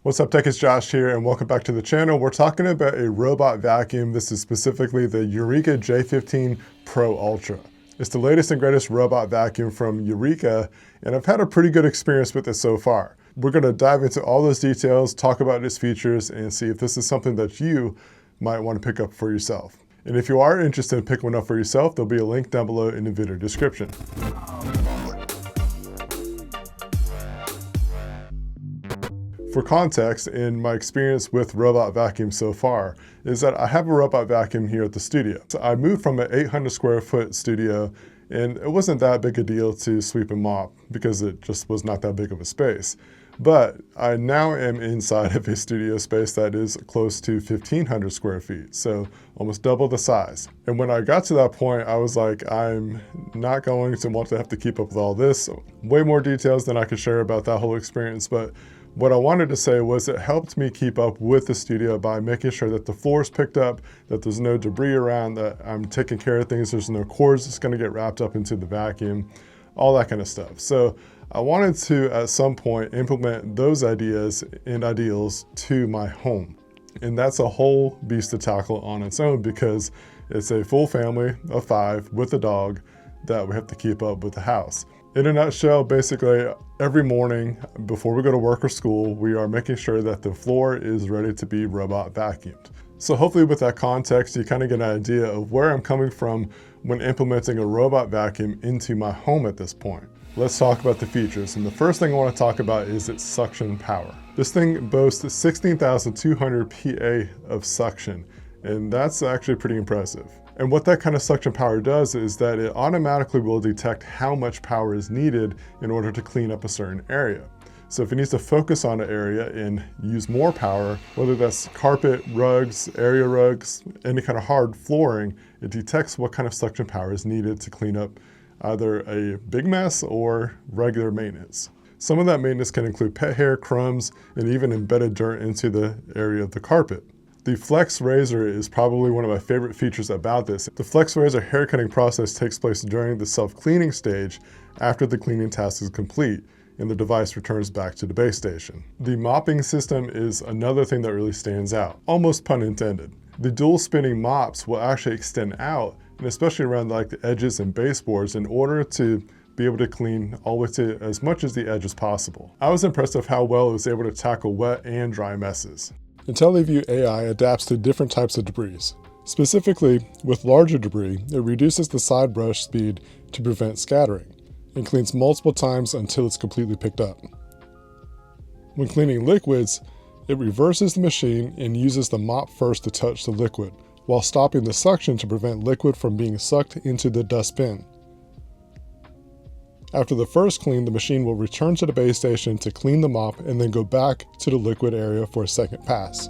What's up, Tech? It's Josh here, and welcome back to the channel. We're talking about a robot vacuum. This is specifically the Eureka J15 Pro Ultra. It's the latest and greatest robot vacuum from Eureka, and I've had a pretty good experience with it so far. We're going to dive into all those details, talk about its features, and see if this is something that you might want to pick up for yourself. And if you are interested in picking one up for yourself, there'll be a link down below in the video description. For context, in my experience with robot vacuum so far, is that I have a robot vacuum here at the studio. So I moved from an 800 square foot studio, and it wasn't that big a deal to sweep and mop because it just was not that big of a space. But I now am inside of a studio space that is close to 1,500 square feet, so almost double the size. And when I got to that point, I was like, I'm not going to want to have to keep up with all this. So way more details than I could share about that whole experience, but what I wanted to say was it helped me keep up with the studio by making sure that the floor's picked up, that there's no debris around, that I'm taking care of things, there's no cords that's gonna get wrapped up into the vacuum, all that kind of stuff. So I wanted to, at some point, implement those ideas and ideals to my home. And that's a whole beast to tackle on its own because it's a full family of 5 with a dog that we have to keep up with the house. In a nutshell, basically, every morning before we go to work or school, we are making sure that the floor is ready to be robot vacuumed. So hopefully with that context, you kind of get an idea of where I'm coming from when implementing a robot vacuum into my home at this point. Let's talk about the features. And the first thing I want to talk about is its suction power. This thing boasts 16,200 PA of suction, and that's actually pretty impressive. And what that kind of suction power does is that it automatically will detect how much power is needed in order to clean up a certain area. So if it needs to focus on an area and use more power, whether that's carpet, rugs, area rugs, any kind of hard flooring, it detects what kind of suction power is needed to clean up either a big mess or regular maintenance. Some of that maintenance can include pet hair, crumbs, and even embedded dirt into the area of the carpet. The FlexRazor is probably one of my favorite features about this. The FlexRazor hair cutting process takes place during the self-cleaning stage after the cleaning task is complete and the device returns back to the base station. The mopping system is another thing that really stands out, almost pun intended. The dual spinning mops will actually extend out, and especially around like the edges and baseboards, in order to be able to clean all the way to as much as the edge as possible. I was impressed with how well it was able to tackle wet and dry messes. IntelliView AI adapts to different types of debris. Specifically, with larger debris, it reduces the side brush speed to prevent scattering and cleans multiple times until it's completely picked up. When cleaning liquids, it reverses the machine and uses the mop first to touch the liquid, while stopping the suction to prevent liquid from being sucked into the dustbin. After the first clean, the machine will return to the base station to clean the mop and then go back to the liquid area for a second pass.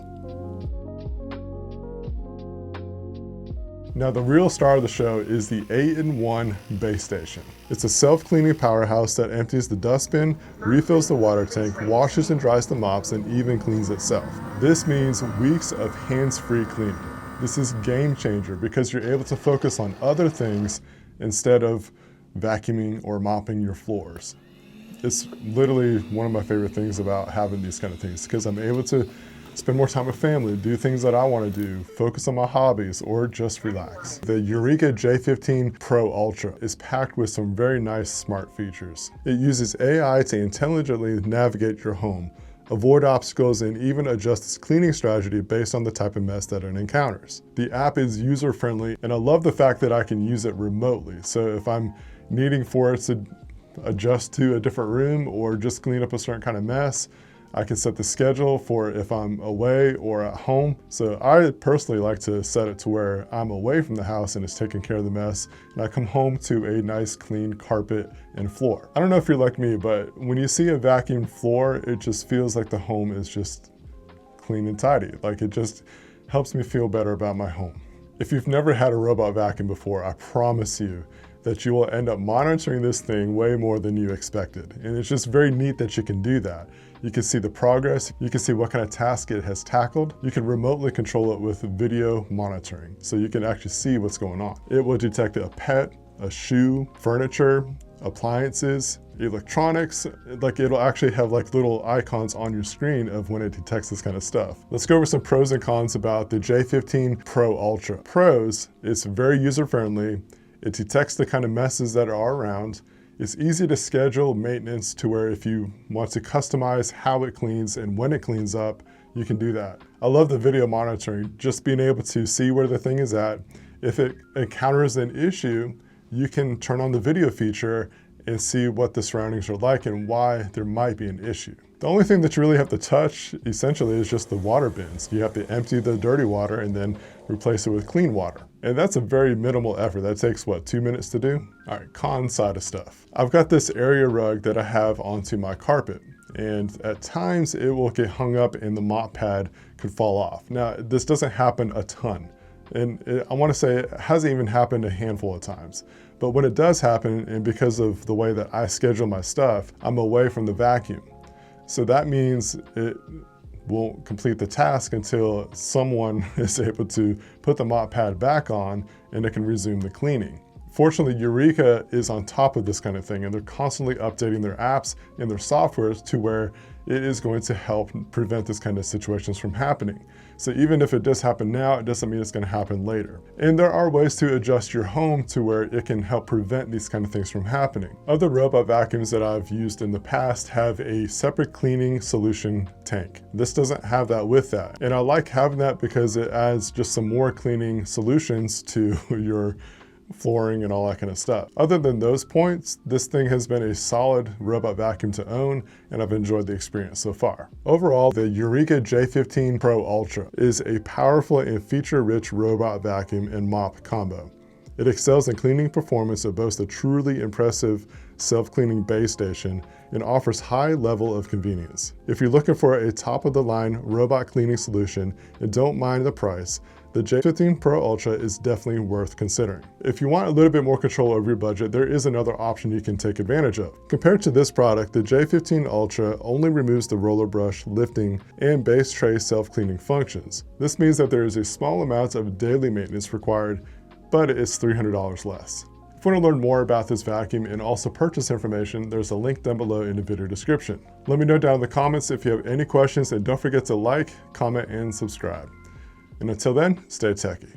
Now the real star of the show is the 8-in-1 base station. It's a self-cleaning powerhouse that empties the dustbin, refills the water tank, washes and dries the mops, and even cleans itself. This means weeks of hands-free cleaning. This is a game changer because you're able to focus on other things instead of vacuuming or mopping your floors. It's literally one of my favorite things about having these kind of things because I'm able to spend more time with family, do things that I want to do, focus on my hobbies, or just relax. The Eureka J15 Pro Ultra is packed with some very nice smart features. It uses AI to intelligently navigate your home, avoid obstacles, and even adjust its cleaning strategy based on the type of mess that it encounters. The app is user-friendly, and I love the fact that I can use it remotely. So if I'm needing for it to adjust to a different room or just clean up a certain kind of mess, I can set the schedule for if I'm away or at home. So I personally like to set it to where I'm away from the house and it's taking care of the mess, and I come home to a nice clean carpet and floor. I don't know if you're like me, but when you see a vacuumed floor, it just feels like the home is just clean and tidy. Like it just helps me feel better about my home. If you've never had a robot vacuum before, I promise you that you will end up monitoring this thing way more than you expected. And it's just very neat that you can do that. You can see the progress, you can see what kind of task it has tackled. You can remotely control it with video monitoring, so you can actually see what's going on. It will detect a pet, a shoe, furniture, appliances, electronics. Like, it'll actually have like little icons on your screen of when it detects this kind of stuff. Let's go over some pros and cons about the J15 Pro Ultra. Pros, it's very user-friendly. It detects the kind of messes that are around. It's easy to schedule maintenance to where if you want to customize how it cleans and when it cleans up, you can do that. I love the video monitoring, just being able to see where the thing is at. If it encounters an issue, you can turn on the video feature and see what the surroundings are like and why there might be an issue. The only thing that you really have to touch, essentially, is just the water bins. You have to empty the dirty water and then replace it with clean water. And that's a very minimal effort. That takes, what, 2 minutes to do? All right, con side of stuff. I've got this area rug that I have onto my carpet, and at times it will get hung up and the mop pad could fall off. Now, this doesn't happen a ton. And I want to say it hasn't even happened a handful of times. But when it does happen, and because of the way that I schedule my stuff, I'm away from the vacuum. So that means it won't complete the task until someone is able to put the mop pad back on and it can resume the cleaning. Fortunately, Eureka is on top of this kind of thing, and they're constantly updating their apps and their software to where it is going to help prevent this kind of situations from happening. So even if it does happen now, it doesn't mean it's going to happen later. And there are ways to adjust your home to where it can help prevent these kind of things from happening. Other robot vacuums that I've used in the past have a separate cleaning solution tank. This doesn't have that with that. And I like having that because it adds just some more cleaning solutions to your flooring and all that kind of stuff. Other than those points, this thing has been a solid robot vacuum to own, and I've enjoyed the experience so far. Overall, the Eureka J15 Pro Ultra is a powerful and feature-rich robot vacuum and mop combo. It excels in cleaning performance, it boasts a truly impressive self-cleaning base station, and offers high level of convenience. If you're looking for a top-of-the-line robot cleaning solution and don't mind the price, the J15 Pro Ultra is definitely worth considering. If you want a little bit more control over your budget, there is another option you can take advantage of. Compared to this product, the J15 Ultra only removes the roller brush, lifting, and base tray self-cleaning functions. This means that there is a small amount of daily maintenance required, but it's $300 less. If you want to learn more about this vacuum and also purchase information, there's a link down below in the video description. Let me know down in the comments if you have any questions, and don't forget to like, comment, and subscribe. And until then, stay techy.